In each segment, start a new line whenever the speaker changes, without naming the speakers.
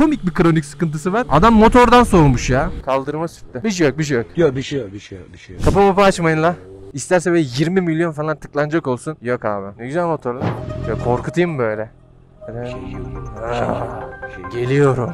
komik bir kronik sıkıntısı var. Adam motordan soğumuş ya. Kaldırıma sürttü. Bir şey yok, bir şey yok.
Yok bir şey yok.
Kapı mapı açmayın la. İsterse böyle 20 milyon falan tıklanacak olsun. Yok abi. Ne güzel motor lan. Ya korkutayım böyle. Geliyorum.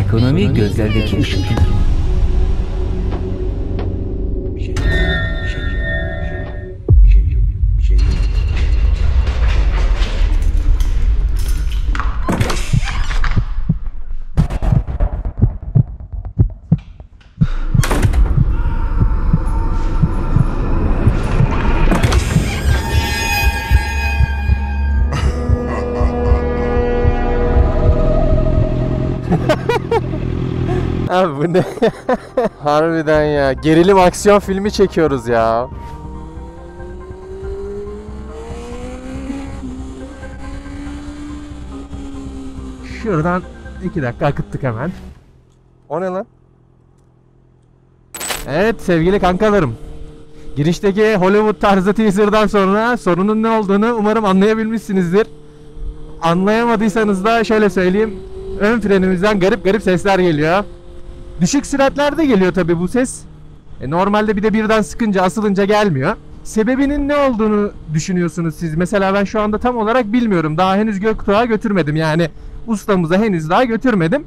Ekonomi gözlerdeki ışık.
Abi bu ne? Harbiden ya. Gerilim aksiyon filmi çekiyoruz ya. Şuradan 2 dakika akıttık hemen. O ne lan? Evet sevgili kankalarım. Girişteki Hollywood tarzı teaser'dan sonra sorunun ne olduğunu umarım anlayabilmişsinizdir. Anlayamadıysanız da şöyle söyleyeyim. Ön frenimizden garip garip sesler geliyor. Düşük süratlerde geliyor tabi bu ses. Normalde bir de birden sıkınca asılınca gelmiyor. Sebebinin ne olduğunu düşünüyorsunuz siz? Mesela ben şu anda tam olarak bilmiyorum. Daha henüz Göktuğ'a götürmedim. Yani ustamıza henüz daha götürmedim.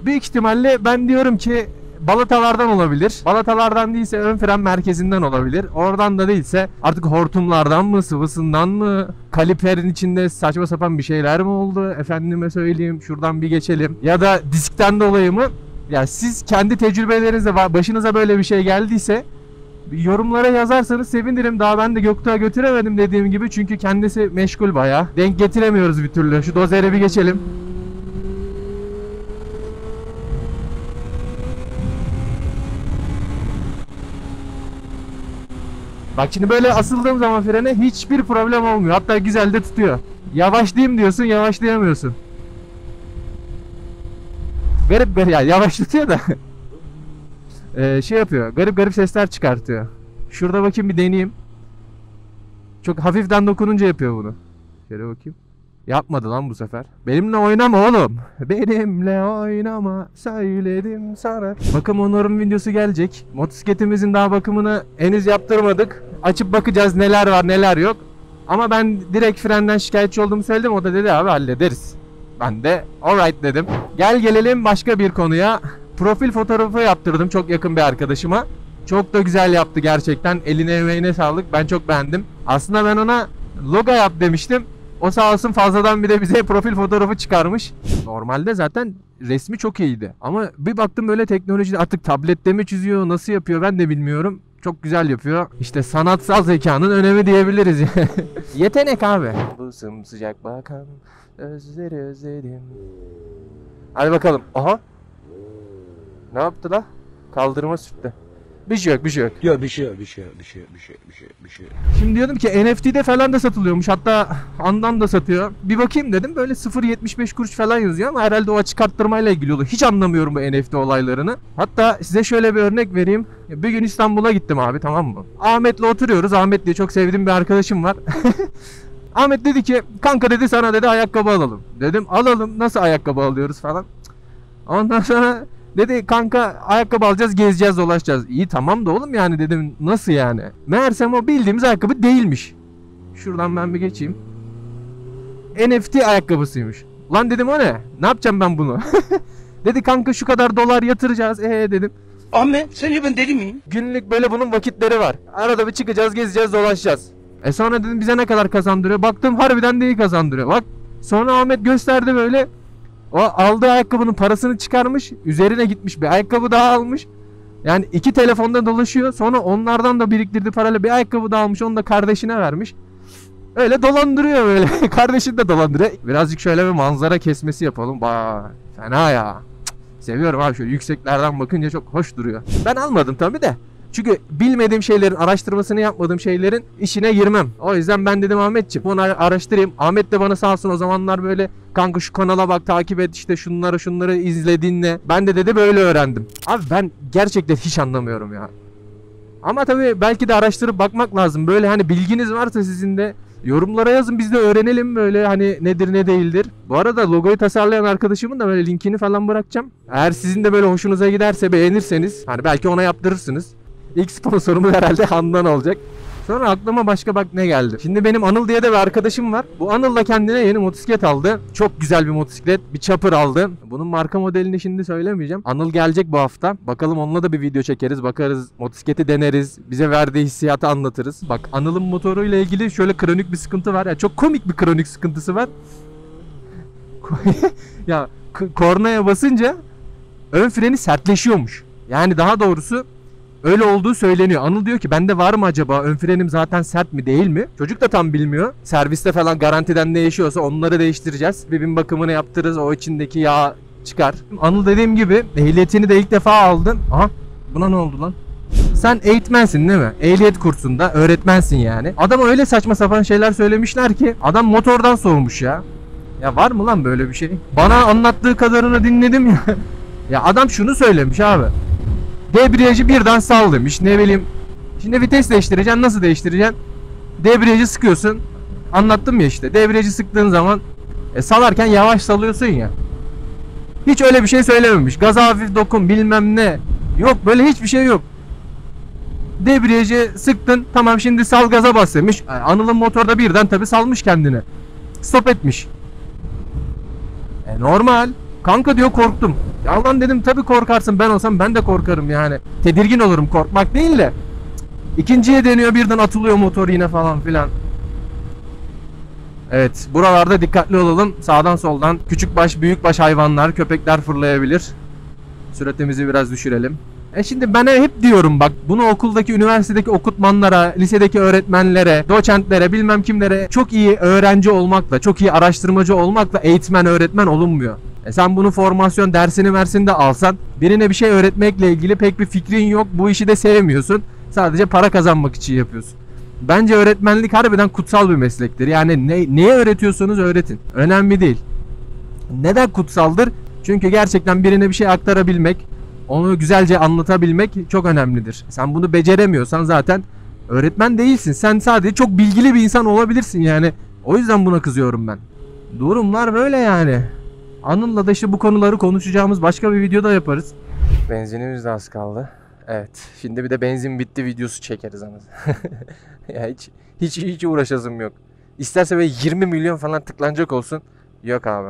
Büyük ihtimalle ben diyorum ki balatalardan olabilir. Balatalardan değilse ön fren merkezinden olabilir. Oradan da değilse artık hortumlardan mı, sıvısından mı, kaliperin içinde saçma sapan bir şeyler mi oldu? Efendime söyleyeyim, şuradan bir geçelim. Ya da diskten dolayı mı? Ya siz kendi tecrübelerinizle başınıza böyle bir şey geldiyse yorumlara yazarsanız sevinirim. Daha ben de Göktuğ'a götüremedim dediğim gibi. Çünkü kendisi meşgul bayağı. Denk getiremiyoruz bir türlü. Şu dozere bir geçelim. Bak şimdi böyle asıldığım zaman frene hiçbir problem olmuyor. Hatta güzel de tutuyor. Yavaşlayayım diyorsun, yavaşlayamıyorsun. Garip yani yavaş tutuyor da şey yapıyor, garip garip sesler çıkartıyor. Şurada bakayım bir deneyeyim. Çok hafiften dokununca yapıyor bunu. Şöyle bakayım. Yapmadı lan bu sefer. Benimle oynama oğlum. Benimle oynama söyledim sana. Bakım onarım videosu gelecek. Motosikletimizin daha bakımını henüz yaptırmadık. Açıp bakacağız neler var neler yok. Ama ben direkt frenden şikayetçi olduğumu söyledim. O da dedi abi hallederiz. Ben de alright dedim. Gel gelelim başka bir konuya. Profil fotoğrafı yaptırdım çok yakın bir arkadaşıma. Çok da güzel yaptı gerçekten. Eline emeğine sağlık. Ben çok beğendim. Aslında ben ona logo yap demiştim. O sağ olsun fazladan bir de bize profil fotoğrafı çıkarmış. Normalde zaten resmi çok iyiydi. Ama bir baktım böyle teknolojide artık tablette mi çiziyor, nasıl yapıyor ben de bilmiyorum. Çok güzel yapıyor. İşte sanatsal zekanın önemi diyebiliriz. Yetenek abi. Bu sımsıcak bakan özleri özledim. Hadi bakalım. Aha. Ne yaptı la? Kaldırıma sürttü. Bir şey yok, bir şey yok.
Yok bir şey yok.
Şimdi diyordum ki NFT'de falan da satılıyormuş. Hatta Andan da satıyor. Bir bakayım dedim. Böyle 0.75 kuruş falan yazıyor ama herhalde o açık arttırmayla ilgili olur. Hiç anlamıyorum bu NFT olaylarını. Hatta size şöyle bir örnek vereyim. Bir gün İstanbul'a gittim abi, tamam mı? Ahmet'le oturuyoruz. Ahmet diye çok sevdiğim bir arkadaşım var. Ahmet dedi ki kanka dedi sana dedi ayakkabı alalım. Dedim alalım. Nasıl ayakkabı alıyoruz falan. Ondan sonra dedi kanka ayakkabı alacağız, gezeceğiz, dolaşacağız. İyi tamam da oğlum yani dedim nasıl yani? Meğersem o bildiğimiz ayakkabı değilmiş. Şuradan ben bir geçeyim. NFT ayakkabısıymış. Lan dedim o ne? Ne yapacağım ben bunu? Dedi kanka şu kadar dolar yatıracağız. Dedim.
Ahmet sence ben deli miyim?
Günlük böyle bunun vakitleri var. Arada bir çıkacağız, gezeceğiz, dolaşacağız. Sonra dedim bize ne kadar kazandırıyor? Baktım harbiden de iyi kazandırıyor. Bak sonra Ahmet gösterdi böyle. O aldığı ayakkabının parasını çıkarmış. Üzerine gitmiş bir ayakkabı daha almış. Yani 2 telefonda dolaşıyor. Sonra onlardan da biriktirdiği parayla bir ayakkabı daha almış. Onu da kardeşine vermiş. Öyle dolandırıyor böyle. Kardeşini de dolandırıyor. Birazcık şöyle bir manzara kesmesi yapalım. Fena ya. Cık, seviyorum abi şöyle yükseklerden bakınca çok hoş duruyor. Ben almadım tabii de. Çünkü bilmediğim şeylerin, araştırmasını yapmadığım şeylerin işine girmem. O yüzden ben dedim Ahmetciğim bunu araştırayım. Ahmet de bana sağ olsun o zamanlar böyle kanka şu kanala bak, takip et, işte şunları izle, dinle. Ben de dedi böyle öğrendim. Abi ben gerçekten hiç anlamıyorum ya. Ama tabii belki de araştırıp bakmak lazım. Böyle hani bilginiz varsa sizin de yorumlara yazın, biz de öğrenelim böyle hani nedir ne değildir. Bu arada logoyu tasarlayan arkadaşımın da böyle linkini falan bırakacağım. Eğer sizin de böyle hoşunuza giderse, beğenirseniz hani belki ona yaptırırsınız. İlk sponsorumuz herhalde Handan olacak. Sonra aklıma başka bak ne geldi. Şimdi benim Anıl diye de bir arkadaşım var. Bu Anıl da kendine yeni motosiklet aldı. Çok güzel bir motosiklet. Bir chopper aldı. Bunun marka modelini şimdi söylemeyeceğim. Anıl gelecek bu hafta. Bakalım onunla da bir video çekeriz. Bakarız, motosikleti deneriz. Bize verdiği hissiyatı anlatırız. Bak Anıl'ın motoruyla ilgili şöyle kronik bir sıkıntı var. Ya çok komik bir kronik sıkıntısı var. Ya kornaya basınca ön freni sertleşiyormuş. Yani daha doğrusu öyle olduğu söyleniyor. Anıl diyor ki bende var mı acaba? Ön frenim zaten sert mi değil mi? Çocuk da tam bilmiyor. Serviste falan garantiden değişiyorsa onları değiştireceğiz. Bir bin bakımını yaptırırız. O içindeki yağ çıkar. Anıl dediğim gibi ehliyetini de ilk defa aldın. Aha buna ne oldu lan? Sen eğitmensin değil mi? Ehliyet kursunda öğretmensin yani. Adama öyle saçma sapan şeyler söylemişler ki adam motordan soğumuş ya. Ya var mı lan böyle bir şey? Bana anlattığı kadarını dinledim ya. Ya adam şunu söylemiş abi. Debriyajı birden sal demiş. Ne bileyim. Şimdi vites değiştireceksin. Nasıl değiştireceksin? Debriyajı sıkıyorsun. Anlattım ya işte. Debriyajı sıktığın zaman salarken yavaş salıyorsun ya. Hiç öyle bir şey söylememiş. Gaza hafif dokun bilmem ne. Yok böyle hiçbir şey yok. Debriyajı sıktın. Tamam şimdi sal gaza bas demiş. Anıl'ın motorda birden tabi salmış kendini. Stop etmiş. Normal. Kanka diyor korktum. Ya lan dedim tabii korkarsın, ben olsam ben de korkarım yani. Tedirgin olurum, korkmak değil de. İkinciye deniyor birden atılıyor motor yine falan filan. Evet buralarda dikkatli olalım. Sağdan soldan küçükbaş büyükbaş hayvanlar, köpekler fırlayabilir. Süratimizi biraz düşürelim. Şimdi ben hep diyorum bak bunu okuldaki, üniversitedeki okutmanlara, lisedeki öğretmenlere, doçentlere, bilmem kimlere çok iyi öğrenci olmakla, çok iyi araştırmacı olmakla eğitmen, öğretmen olunmuyor. Sen bunu formasyon dersini de alsan birine bir şey öğretmekle ilgili pek bir fikrin yok. Bu işi de sevmiyorsun. Sadece para kazanmak için yapıyorsun. Bence öğretmenlik harbiden kutsal bir meslektir. Yani neye öğretiyorsanız öğretin. Önemli değil. Neden kutsaldır? Çünkü gerçekten birine bir şey aktarabilmek, onu güzelce anlatabilmek çok önemlidir. Sen bunu beceremiyorsan zaten öğretmen değilsin. Sen sadece çok bilgili bir insan olabilirsin yani. O yüzden buna kızıyorum ben. Durumlar böyle yani. Anıl'la da işte bu konuları konuşacağımız başka bir videoda yaparız. Benzinimiz de az kaldı. Evet. Şimdi bir de benzin bitti videosu çekeriz ama. Ya hiç uğraşasım yok. İsterse böyle 20 milyon falan tıklanacak olsun. Yok abi.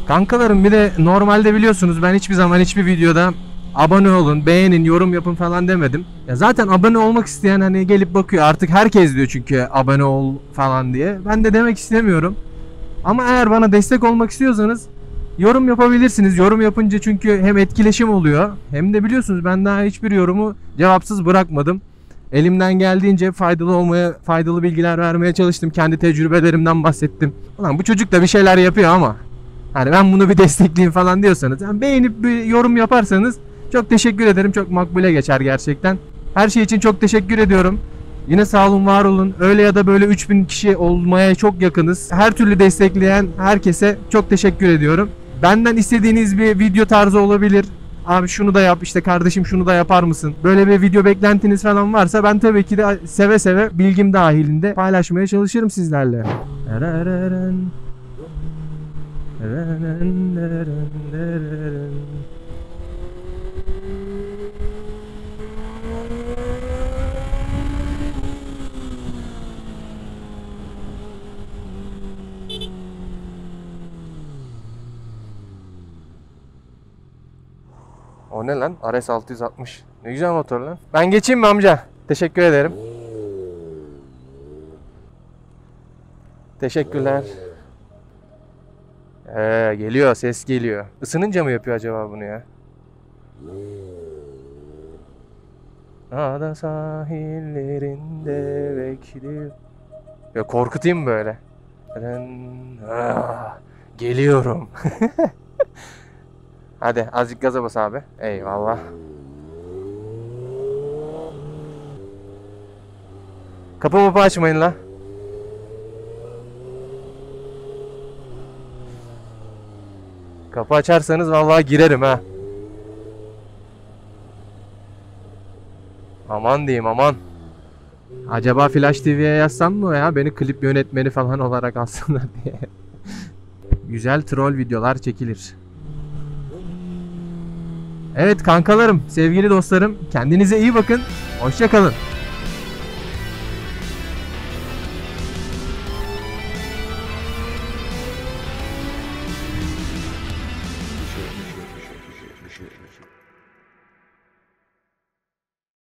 Kankalarım bir de normalde biliyorsunuz ben hiçbir zaman hiçbir videoda abone olun, beğenin, yorum yapın falan demedim. Ya zaten abone olmak isteyen hani gelip bakıyor. Artık herkes diyor çünkü abone ol falan diye. Ben de demek istemiyorum. Ama eğer bana destek olmak istiyorsanız yorum yapabilirsiniz. Yorum yapınca çünkü hem etkileşim oluyor hem de biliyorsunuz ben daha hiçbir yorumu cevapsız bırakmadım. Elimden geldiğince faydalı bilgiler vermeye çalıştım. Kendi tecrübelerimden bahsettim. Ulan bu çocuk da bir şeyler yapıyor ama hani ben bunu bir destekleyeyim falan diyorsanız, yani beğenip bir yorum yaparsanız çok teşekkür ederim. Çok makbule geçer gerçekten. Her şey için çok teşekkür ediyorum. Yine sağ olun, var olun. Öyle ya da böyle 3000 kişi olmaya çok yakınız. Her türlü destekleyen herkese çok teşekkür ediyorum. Benden istediğiniz bir video tarzı olabilir. Abi şunu da yap, işte kardeşim şunu da yapar mısın? Böyle bir video beklentiniz falan varsa ben tabii ki de seve seve bilgim dahilinde paylaşmaya çalışırım sizlerle. O ne lan? RS 660. Ne güzel motor lan. Ben geçeyim mi amca? Teşekkür ederim. Teşekkürler. Geliyor, ses geliyor. Isınınca mı yapıyor acaba bunu ya? Ada sahillerinde bekliyor. Ya korkutayım böyle. Geliyorum. Hadi azıcık gaza bas abi. Eyvallah. Kapı mapı açmayın la. Kapı açarsanız vallahi girerim ha. Aman diyeyim aman. Acaba Flash TV'ye yazsam mı ya? Beni klip yönetmeni falan olarak alsınlar diye. Güzel troll videolar çekilir. Evet kankalarım, sevgili dostlarım, kendinize iyi bakın. Hoşça kalın.